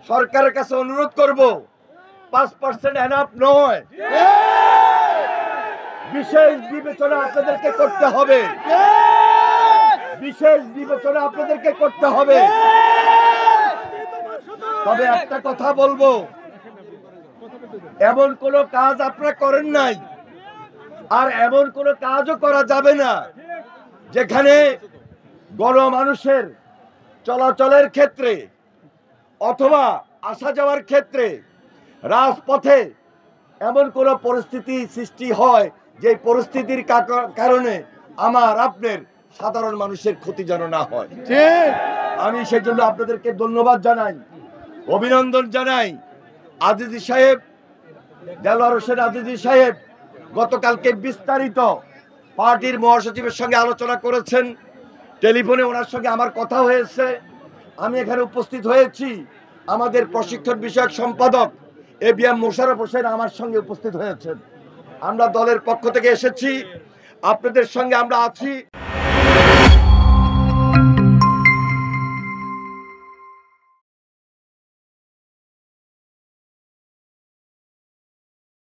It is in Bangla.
সরকারের কাছে অনুরোধ করব 5% এনাফ নয়, বিশেষ বিবেচনা আপনাদেরকে করতে হবে, বিশেষ বিবেচনা আপনাদেরকে করতে হবে। তবে একটা কথা বলবো, এমন কোন কাজ আপনারা করেন নাই আর এমন কোন কাজও করা যাবে না যেখানে গণমানুষের চলাচলের ক্ষেত্রে অথবা আসা যাওয়ার ক্ষেত্রে রাজপথে এমন কোন পরিস্থিতি সৃষ্টি হয় যে পরিস্থিতির কারণে আমার আপনার সাধারণ মানুষের ক্ষতি যেন না হয়। আমি সেজন্য আপনাদেরকে ধন্যবাদ জানাই, অভিনন্দন জানাই। আজিজি সাহেব, দেলোয়ার হোসেন আজিজি সাহেব গতকালকে বিস্তারিত পার্টির মহাসচিবের সঙ্গে আলোচনা করেছেন, টেলিফোনে ওনার সঙ্গে আমার কথা হয়েছে, আমি এখানে উপস্থিত হয়েছি। আমাদের প্রশিক্ষণ বিষয়ক সম্পাদক এবিএম মোশাররফ হোসেন আমার সঙ্গে উপস্থিত হয়েছেন। আমরা দলের পক্ষ থেকে এসেছি, আপনাদের সঙ্গে আমরা আছি।